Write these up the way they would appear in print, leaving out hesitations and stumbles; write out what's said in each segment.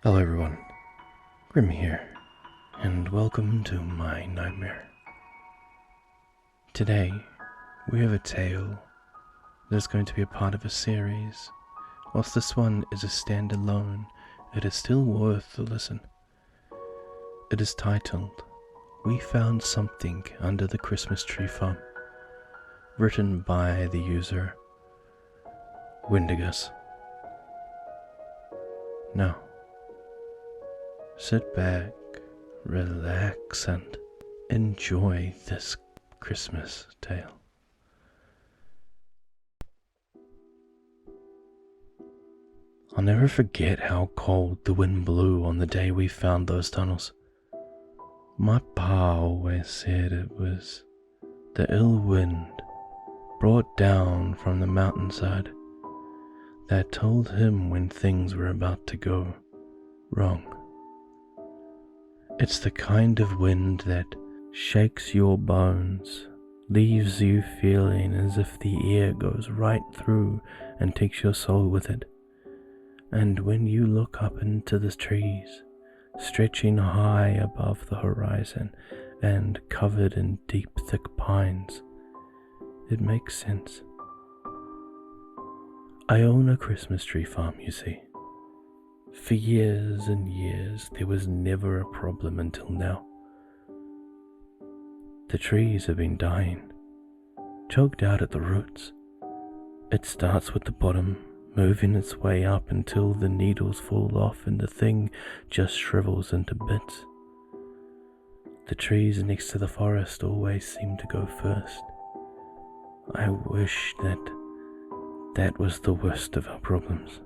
Hello everyone, Grim here, and welcome to my nightmare. Today, we have a tale that is going to be a part of a series. Whilst this one is a standalone, it is still worth a listen. It is titled, We Found Something Under the Christmas Tree Farm, written by the user, wendingus. Now, sit back, relax, and enjoy this Christmas tale. I'll never forget how cold the wind blew on the day we found those tunnels. My pa always said it was the ill wind brought down from the mountainside that told him when things were about to go wrong. It's the kind of wind that shakes your bones, leaves you feeling as if the air goes right through and takes your soul with it. And when you look up into the trees, stretching high above the horizon and covered in deep, thick pines, it makes sense. I own a Christmas tree farm, you see. For years and years, there was never a problem until now. The trees have been dying, choked out at the roots. It starts with the bottom, moving its way up until the needles fall off and the thing just shrivels into bits. The trees next to the forest always seem to go first. I wish that was the worst of our problems.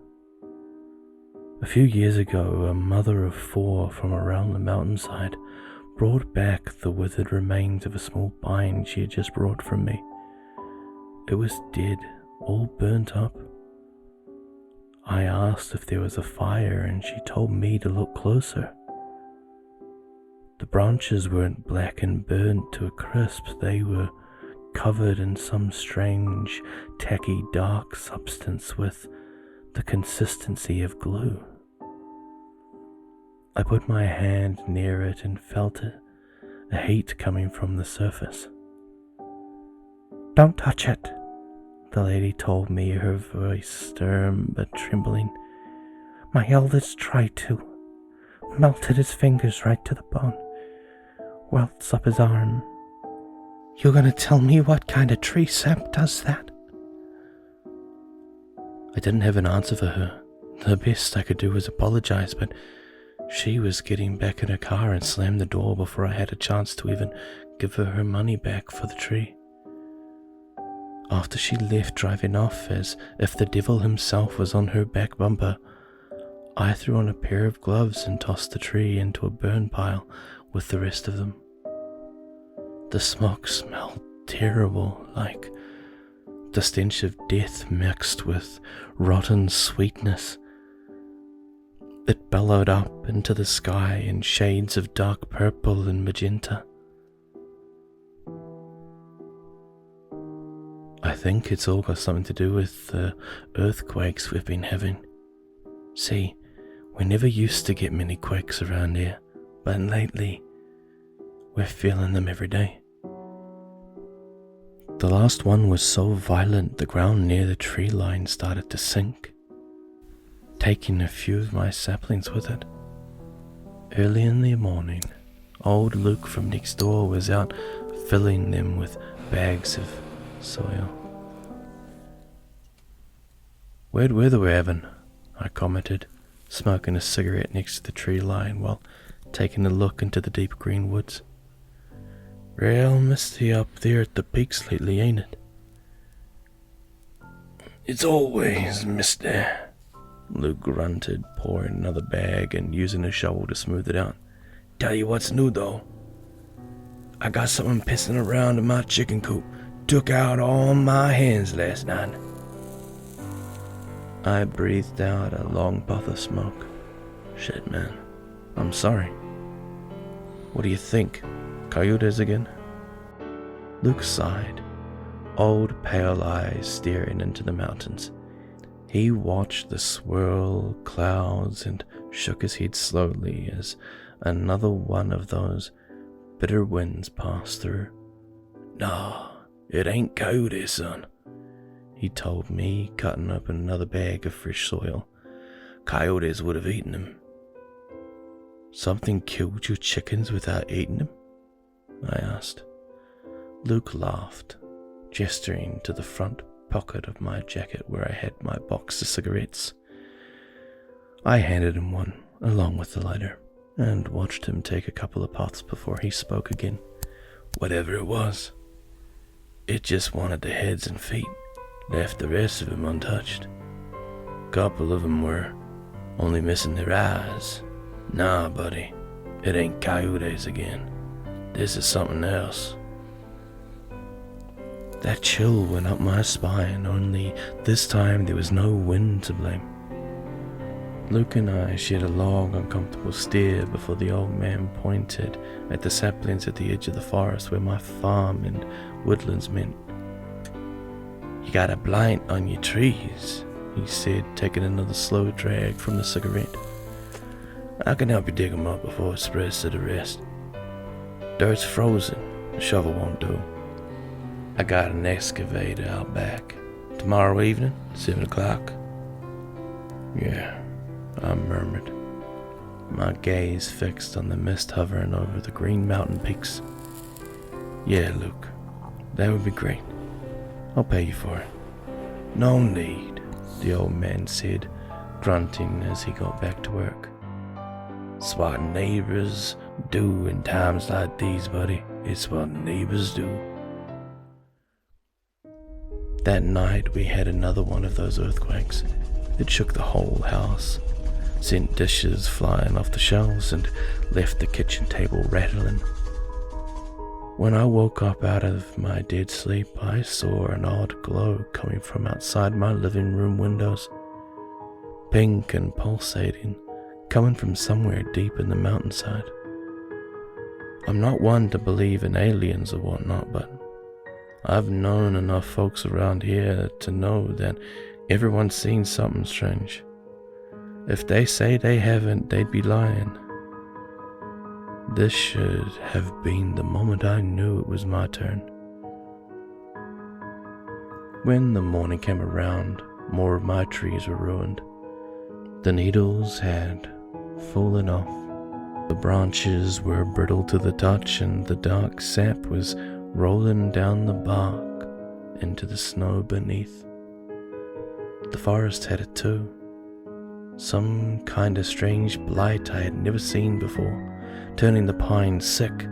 A few years ago, a mother of 4 from around the mountainside brought back the withered remains of a small pine she had just brought from me. It was dead, all burnt up. I asked if there was a fire and she told me to look closer. The branches weren't black and burnt to a crisp, they were covered in some strange, tacky, dark substance with the consistency of glue. I put my hand near it and felt it, a heat coming from the surface. "Don't touch it," the lady told me, her voice stern but trembling. "My eldest tried to, melted his fingers right to the bone, welts up his arm. You're gonna tell me what kind of tree sap does that?" I didn't have an answer for her. The best I could do was apologize, but she was getting back in her car and slammed the door before I had a chance to even give her her money back for the tree. After she left driving off as if the devil himself was on her back bumper, I threw on a pair of gloves and tossed the tree into a burn pile with the rest of them. The smoke smelled terrible, like the stench of death mixed with rotten sweetness. It bellowed up into the sky in shades of dark purple and magenta. I think it's all got something to do with the earthquakes we've been having. See, we never used to get many quakes around here, but lately, we're feeling them every day. The last one was so violent the ground near the tree line started to sink, taking a few of my saplings with it. Early in the morning, old Luke from next door was out filling them with bags of soil. "Weird weather we're having," I commented, smoking a cigarette next to the tree line while taking a look into the deep green woods. "Real misty up there at the peaks lately, ain't it?" "It's always misty," Luke grunted, pouring another bag and using a shovel to smooth it out. "Tell you what's new though. I got something pissing around in my chicken coop. Took out all my hens last night." I breathed out a long puff of smoke. "Shit, man. I'm sorry. What do you think? Coyotes again?" Luke sighed, old pale eyes staring into the mountains. He watched the swirl, clouds, and shook his head slowly as another one of those bitter winds passed through. "Nah, it ain't coyotes, son," he told me, cutting open another bag of fresh soil. "Coyotes would have eaten him." "Something killed your chickens without eating them?" I asked. Luke laughed, gesturing to the front pocket of my jacket where I had my box of cigarettes. I handed him one, along with the lighter, and watched him take a couple of puffs before he spoke again. "Whatever it was, it just wanted the heads and feet, left the rest of them untouched. Couple of them were only missing their eyes. Nah, buddy, it ain't coyotes again. This is something else." That chill went up my spine, only this time there was no wind to blame. Luke and I shared a long, uncomfortable stare before the old man pointed at the saplings at the edge of the forest where my farm and woodlands met. "You got a blight on your trees," he said, taking another slow drag from the cigarette. "I can help you dig them up before it spreads to the rest. Dirt's frozen, the shovel won't do. I got an excavator out back. Tomorrow evening, 7 o'clock. "Yeah," I murmured, my gaze fixed on the mist hovering over the green mountain peaks. "Yeah, Luke, that would be great. I'll pay you for it." "No need," the old man said, grunting as he got back to work. "It's what neighbors do in times like these, buddy. It's what neighbors do." That night we had another one of those earthquakes. It shook the whole house, sent dishes flying off the shelves, and left the kitchen table rattling. When I woke up out of my dead sleep, I saw an odd glow coming from outside my living room windows, pink and pulsating, coming from somewhere deep in the mountainside. I'm not one to believe in aliens or whatnot, but I've known enough folks around here to know that everyone's seen something strange. If they say they haven't, they'd be lying. This should have been the moment I knew it was my turn. When the morning came around, more of my trees were ruined. The needles had fallen off. The branches were brittle to the touch, and the dark sap was rolling down the bark into the snow beneath. The forest had it too. Some kind of strange blight I had never seen before, turning the pines sick.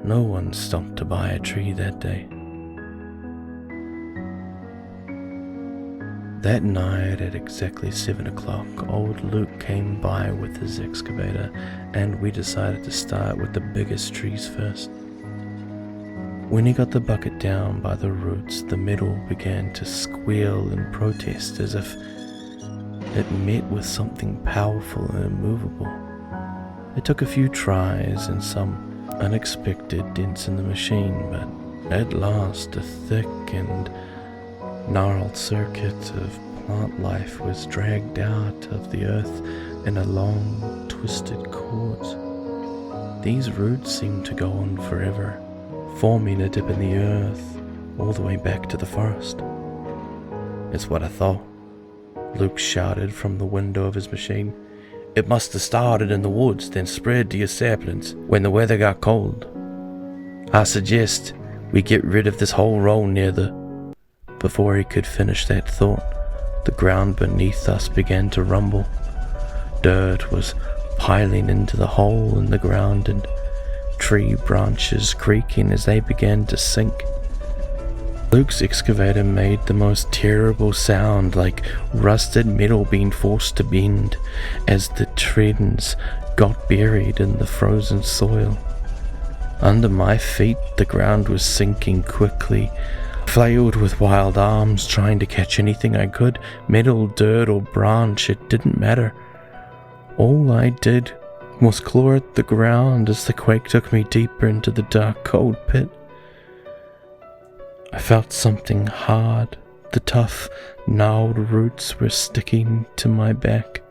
No one stopped to buy a tree that day. That night at exactly 7 o'clock, old Luke came by with his excavator, and we decided to start with the biggest trees first. When he got the bucket down by the roots, the metal began to squeal and protest as if it met with something powerful and immovable. It took a few tries and some unexpected dents in the machine, but at last a thick and gnarled circuit of plant life was dragged out of the earth in a long, twisted cord. These roots seemed to go on forever, forming a dip in the earth all the way back to the forest. "It's what I thought," Luke shouted from the window of his machine. "It must have started in the woods, then spread to your saplings when the weather got cold. I suggest we get rid of this whole row near the..." Before he could finish that thought, the ground beneath us began to rumble. Dirt was piling into the hole in the ground, and tree branches creaking as they began to sink. Luke's excavator made the most terrible sound, like rusted metal being forced to bend, as the treads got buried in the frozen soil. Under my feet, the ground was sinking quickly. I flailed with wild arms, trying to catch anything I could, metal, dirt, or branch, it didn't matter. All I did was claw at the ground as the quake took me deeper into the dark, cold pit. I felt something hard. The tough, gnarled roots were sticking to my back.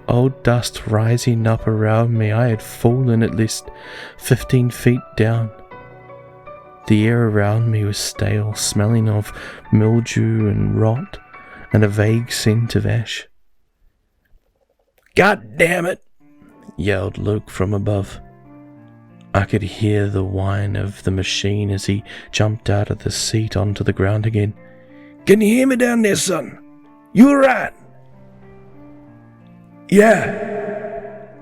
old dust rising up around me. I had fallen at least 15 feet down. The air around me was stale, smelling of mildew and rot, and a vague scent of ash. "God damn it!" yelled Luke from above. I could hear the whine of the machine as he jumped out of the seat onto the ground again. "Can you hear me down there, son? You alright?" "Yeah,"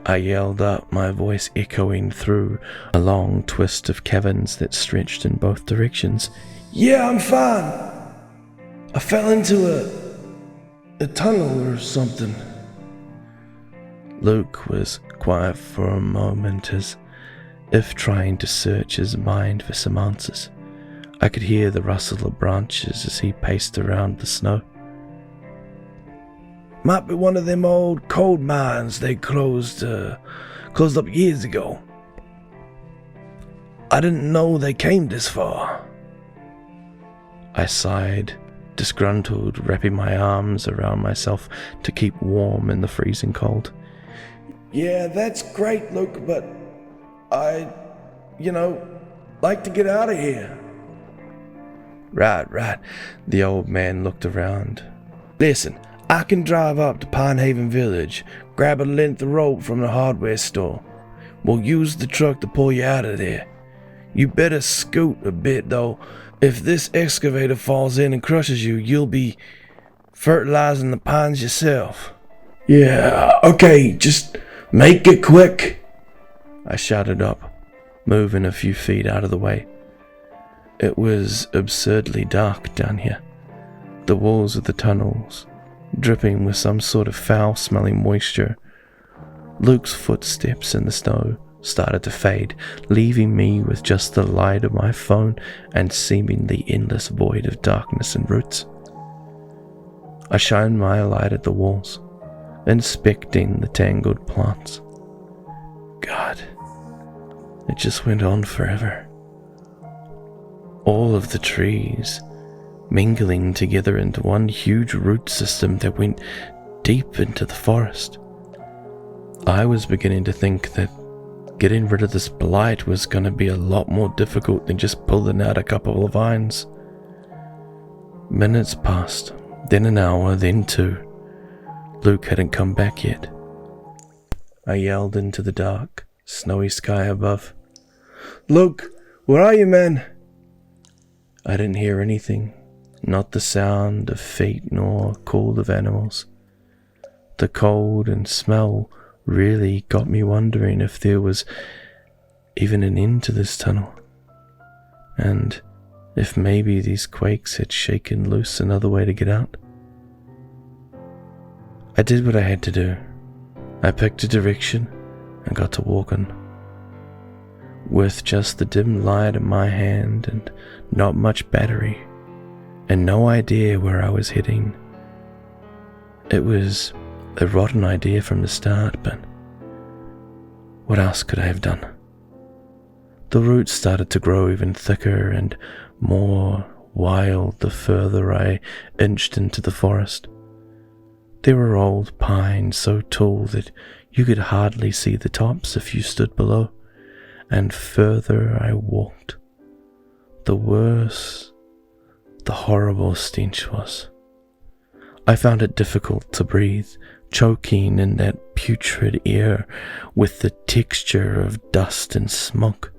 I yelled up, my voice echoing through a long twist of caverns that stretched in both directions. "Yeah, I'm fine. I fell into a tunnel or something." Luke was quiet for a moment, as if trying to search his mind for some answers. I could hear the rustle of branches as he paced around the snow. "Might be one of them old coal mines they closed up years ago. I didn't know they came this far." I sighed, disgruntled, wrapping my arms around myself to keep warm in the freezing cold. "Yeah, that's great, Luke, but I like to get out of here." Right. The old man looked around. "Listen, I can drive up to Pine Haven Village, grab a length of rope from the hardware store. We'll use the truck to pull you out of there. You better scoot a bit, though. If this excavator falls in and crushes you, you'll be fertilizing the pines yourself." "Yeah, okay, just make it quick," I shouted up, moving a few feet out of the way. It was absurdly dark down here. The walls of the tunnels dripping with some sort of foul-smelling moisture. Luke's footsteps in the snow started to fade, leaving me with just the light of my phone and seemingly endless void of darkness and roots. I shined my light at the walls, inspecting the tangled plants. God, it just went on forever. All of the trees mingling together into one huge root system that went deep into the forest. I was beginning to think that getting rid of this blight was going to be a lot more difficult than just pulling out a couple of vines. Minutes passed, then an hour, then two. Luke hadn't come back yet. I yelled into the dark, snowy sky above. "Luke, where are you, man?" I didn't hear anything, not the sound of feet nor call of animals. The cold and smell really got me wondering if there was even an end to this tunnel, and if maybe these quakes had shaken loose another way to get out. I did what I had to do. I picked a direction and got to walking. With just the dim light in my hand and not much battery, and no idea where I was heading. It was a rotten idea from the start, but what else could I have done? The roots started to grow even thicker and more wild the further I inched into the forest. There were old pines so tall that you could hardly see the tops if you stood below, and further I walked, the worse the horrible stench was. I found it difficult to breathe, choking in that putrid air with the texture of dust and smoke.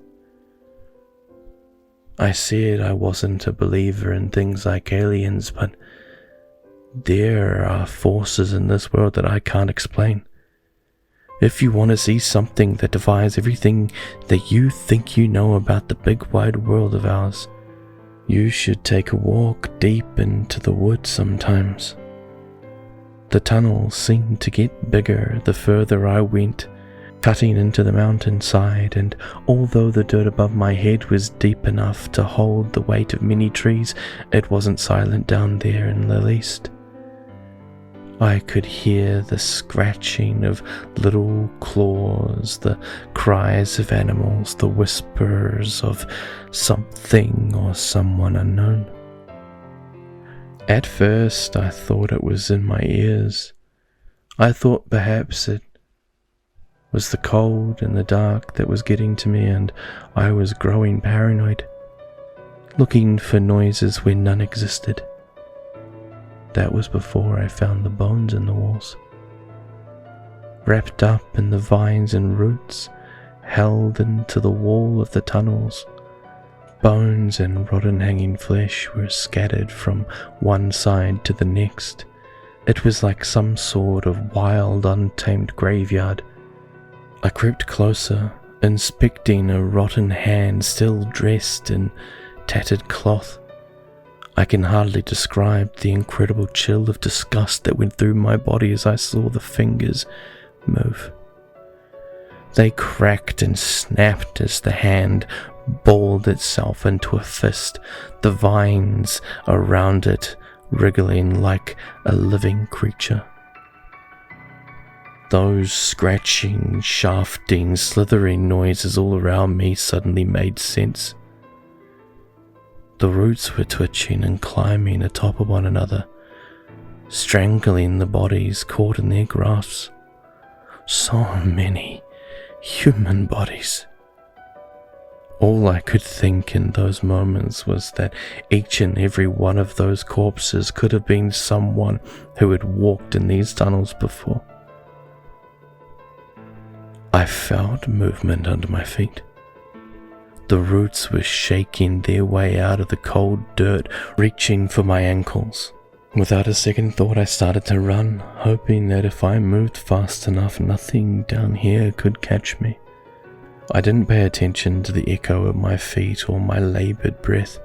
I said I wasn't a believer in things like aliens, but there are forces in this world that I can't explain. If you want to see something that defies everything that you think you know about the big wide world of ours, you should take a walk deep into the woods sometimes. The tunnel seemed to get bigger the further I went, cutting into the mountainside, and although the dirt above my head was deep enough to hold the weight of many trees, it wasn't silent down there in the least. I could hear the scratching of little claws, the cries of animals, the whispers of something or someone unknown. At first I thought it was in my ears. I thought perhaps it was the cold and the dark that was getting to me, and I was growing paranoid, looking for noises where none existed. That was before I found the bones in the walls, wrapped up in the vines and roots, held into the wall of the tunnels. Bones and rotten hanging flesh were scattered from one side to the next. It was like some sort of wild, untamed graveyard. I crept closer, inspecting a rotten hand still dressed in tattered cloth. I can hardly describe the incredible chill of disgust that went through my body as I saw the fingers move. They cracked and snapped as the hand balled itself into a fist, the vines around it wriggling like a living creature. Those scratching, shafting, slithering noises all around me suddenly made sense. The roots were twitching and climbing atop of one another, strangling the bodies caught in their grasps. So many human bodies. All I could think in those moments was that each and every one of those corpses could have been someone who had walked in these tunnels before. I felt movement under my feet. The roots were shaking their way out of the cold dirt, reaching for my ankles. Without a second thought, I started to run, hoping that if I moved fast enough, nothing down here could catch me. I didn't pay attention to the echo of my feet or my labored breath.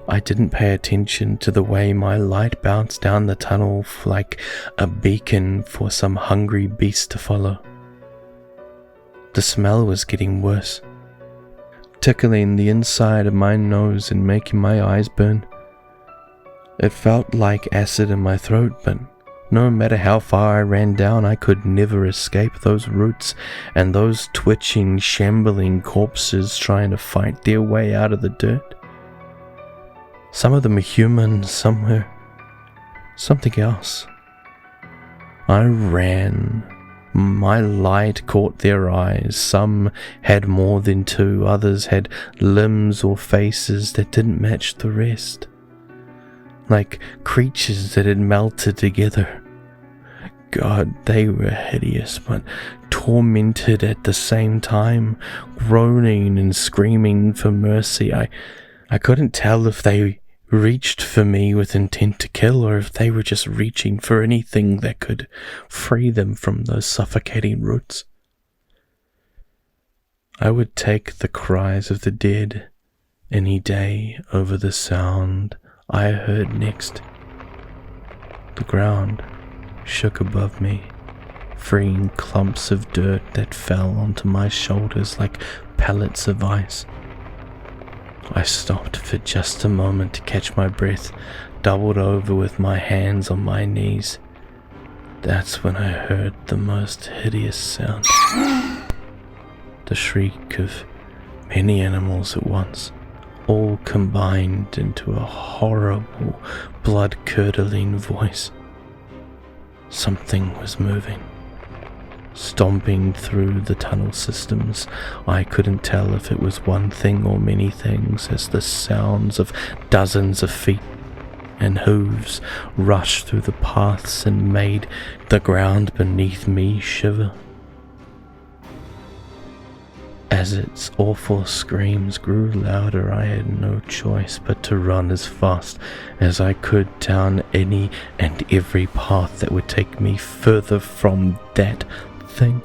I didn't pay attention to the way my light bounced down the tunnel like a beacon for some hungry beast to follow. The smell was getting worse, tickling the inside of my nose and making my eyes burn. It felt like acid in my throat, but no matter how far I ran down, I could never escape those roots and those twitching, shambling corpses trying to fight their way out of the dirt. Some of them are human, some were something else. I ran. My light caught their eyes. Some had more than two, others had limbs or faces that didn't match the rest, like creatures that had melted together. God, they were hideous, but tormented at the same time, groaning and screaming for mercy. I couldn't tell if they reached for me with intent to kill, or if they were just reaching for anything that could free them from those suffocating roots. I would take the cries of the dead any day over the sound I heard next. The ground shook above me, freeing clumps of dirt that fell onto my shoulders like pellets of ice. I stopped for just a moment to catch my breath, doubled over with my hands on my knees. That's when I heard the most hideous sound. The shriek of many animals at once, all combined into a horrible, blood-curdling voice. Something was moving, stomping through the tunnel systems. I couldn't tell if it was one thing or many things, as the sounds of dozens of feet and hooves rushed through the paths and made the ground beneath me shiver. As its awful screams grew louder, I had no choice but to run as fast as I could down any and every path that would take me further from that thing.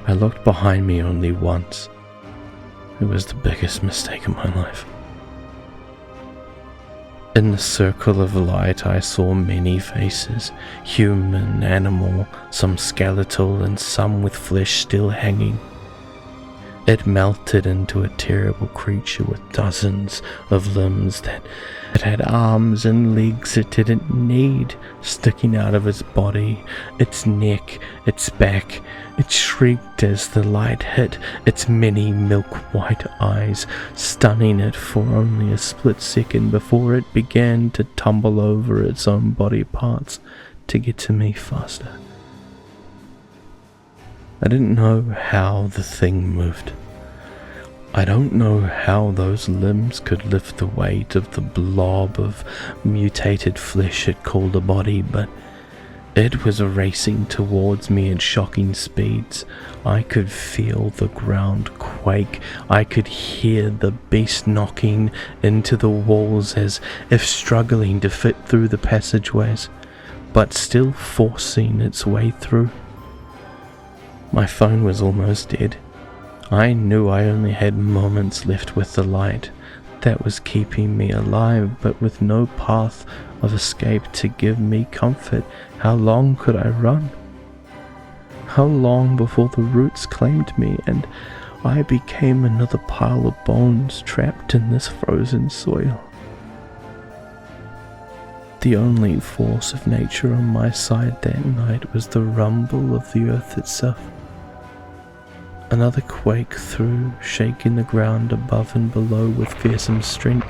I looked behind me only once. It was the biggest mistake of my life. In the circle of light, I saw many faces, human, animal, some skeletal, and some with flesh still hanging. It melted into a terrible creature with dozens of limbs that it had arms and legs it didn't need sticking out of its body, its neck, its back. It shrieked as the light hit its many milk-white eyes, stunning it for only a split second before it began to tumble over its own body parts, to get to me faster. I didn't know how the thing moved. I don't know how those limbs could lift the weight of the blob of mutated flesh it called a body, but it was racing towards me at shocking speeds. I could feel the ground quake. I could hear the beast knocking into the walls as if struggling to fit through the passageways, but still forcing its way through. My phone was almost dead. I knew I only had moments left with the light that was keeping me alive, but with no path of escape to give me comfort. How long could I run? How long before the roots claimed me and I became another pile of bones trapped in this frozen soil? The only force of nature on my side that night was the rumble of the earth itself. Another quake through, shaking the ground above and below with fearsome strength.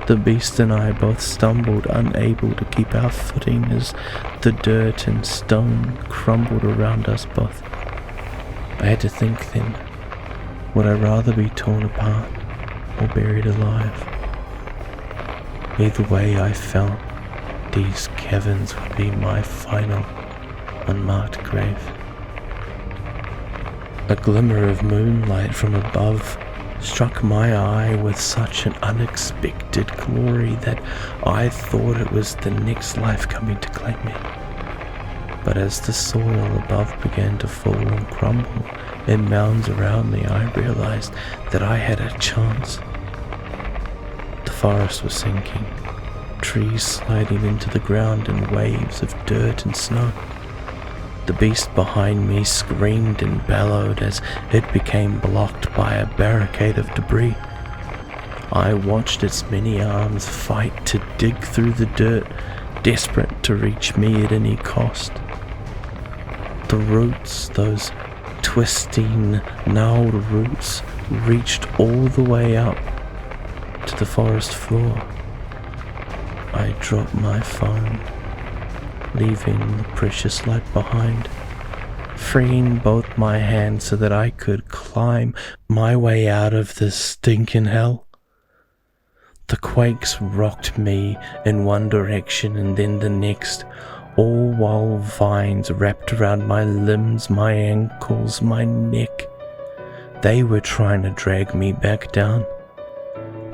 The beast and I both stumbled, unable to keep our footing as the dirt and stone crumbled around us both. I had to think then, would I rather be torn apart or buried alive? Either way, I felt these caverns would be my final, unmarked grave. A glimmer of moonlight from above struck my eye with such an unexpected glory that I thought it was the next life coming to claim me. But as the soil above began to fall and crumble in mounds around me, I realized that I had a chance. The forest was sinking, trees sliding into the ground in waves of dirt and snow. The beast behind me screamed and bellowed as it became blocked by a barricade of debris. I watched its many arms fight to dig through the dirt, desperate to reach me at any cost. The roots, those twisting, gnarled roots, reached all the way up to the forest floor. I dropped my phone, leaving the precious light behind, freeing both my hands so that I could climb my way out of this stinking hell. The quakes rocked me in one direction and then the next, all while vines wrapped around my limbs, my ankles, my neck. They were trying to drag me back down.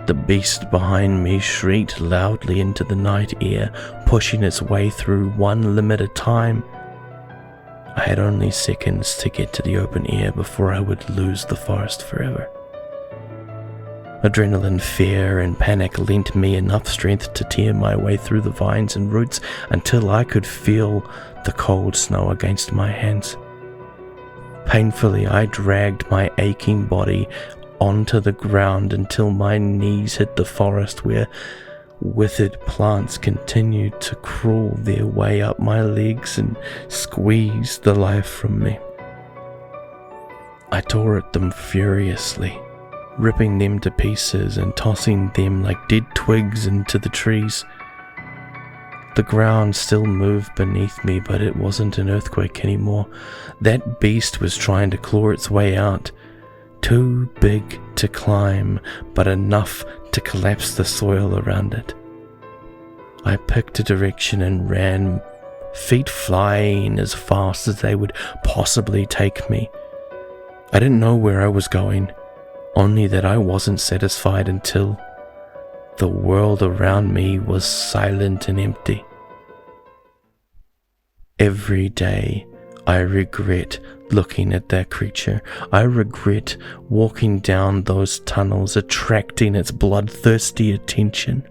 The beast behind me shrieked loudly into the night air, pushing its way through one limb at a time. I had only seconds to get to the open air before I would lose the forest forever. Adrenaline, fear, and panic lent me enough strength to tear my way through the vines and roots until I could feel the cold snow against my hands. Painfully, I dragged my aching body onto the ground until my knees hit the forest, where withered plants continued to crawl their way up my legs and squeeze the life from me. I tore at them furiously, ripping them to pieces and tossing them like dead twigs into the trees. The ground still moved beneath me, but it wasn't an earthquake anymore. That beast was trying to claw its way out. Too big to climb, but enough to collapse the soil around it. I picked a direction and ran, feet flying as fast as they would possibly take me. I didn't know where I was going, only that I wasn't satisfied until the world around me was silent and empty. Every day, I regret looking at that creature. I regret walking down those tunnels, attracting its bloodthirsty attention.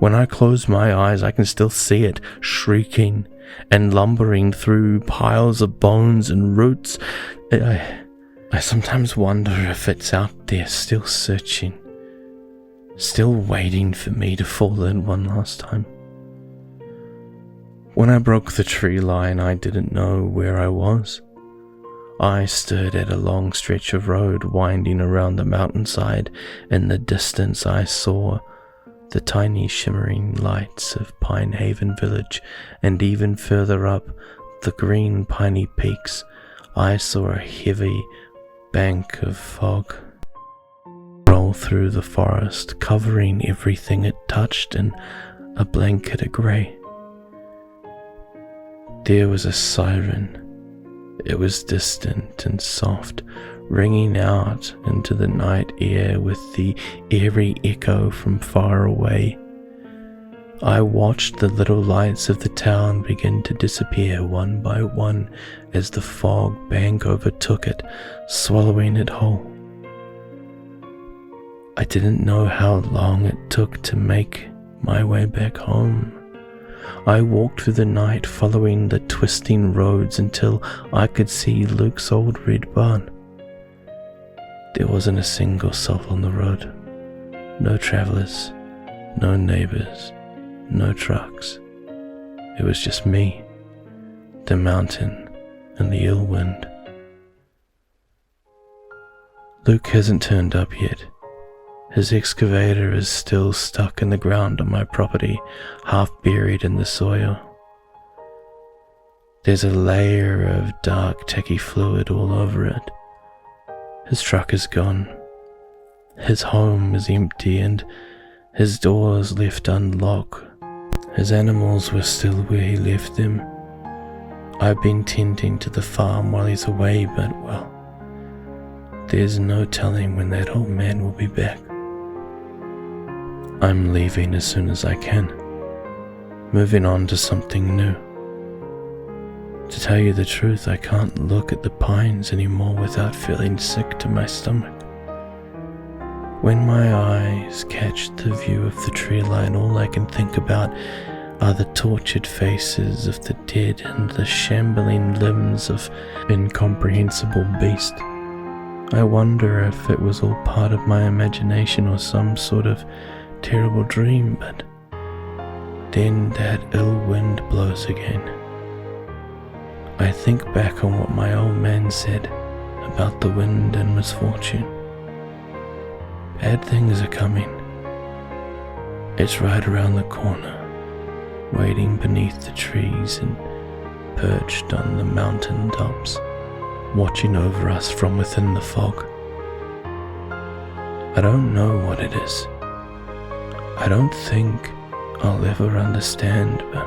When I close my eyes, I can still see it shrieking and lumbering through piles of bones and roots. I sometimes wonder if it's out there still searching, still waiting for me to fall in one last time. When I broke the tree line, I didn't know where I was. I stood at a long stretch of road winding around the mountainside. In the distance I saw the tiny shimmering lights of Pine Haven Village, and even further up the green piney peaks, I saw a heavy bank of fog roll through the forest, covering everything it touched in a blanket of grey. There was a siren. It was distant and soft, ringing out into the night air with the eerie echo from far away. I watched the little lights of the town begin to disappear one by one as the fog bank overtook it, swallowing it whole. I didn't know how long it took to make my way back home. I walked through the night, following the twisting roads until I could see Luke's old red barn. There wasn't a single soul on the road. No travelers, no neighbors, no trucks. It was just me, the mountain, and the ill wind. Luke hasn't turned up yet. His excavator is still stuck in the ground on my property, half buried in the soil. There's a layer of dark, tacky fluid all over it. His truck is gone. His home is empty and his doors left unlocked. His animals were still where he left them. I've been tending to the farm while he's away, but, well, there's no telling when that old man will be back. I'm leaving as soon as I can, moving on to something new. To tell you the truth, I can't look at the pines anymore without feeling sick to my stomach. When my eyes catch the view of the tree line, all I can think about are the tortured faces of the dead and the shambling limbs of incomprehensible beast. I wonder if it was all part of my imagination or some sort of terrible dream, but then that ill wind blows again. I think back on what my old man said about the wind and misfortune. Bad things are coming. It's right around the corner, waiting beneath the trees and perched on the mountain tops, watching over us from within the fog. I don't know what it is. I don't think I'll ever understand, but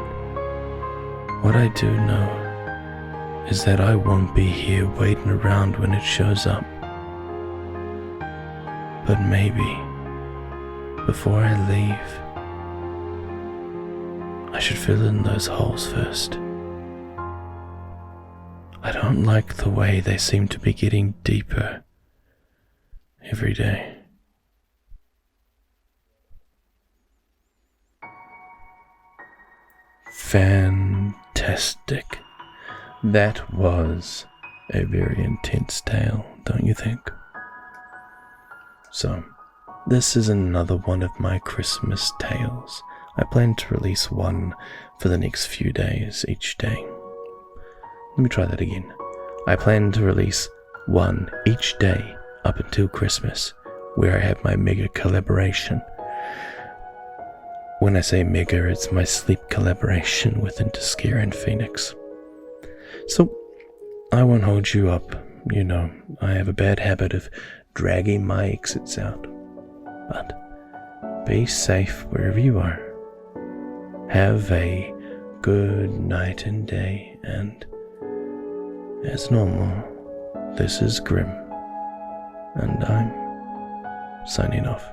what I do know is that I won't be here waiting around when it shows up. But maybe, before I leave, I should fill in those holes first. I don't like the way they seem to be getting deeper every day. Fantastic. That was a very intense tale, don't you think? So, this is another one of my Christmas tales. I plan to release one for the next few days, each day. Let me try that again. I plan to release one each day up until Christmas, where I have my mega collaboration. When I say mega, it's my sleep collaboration with Interscare and Phoenix. So, I won't hold you up. You know, I have a bad habit of dragging my exits out. But be safe wherever you are. Have a good night and day, and as normal, this is Grim, and I'm signing off.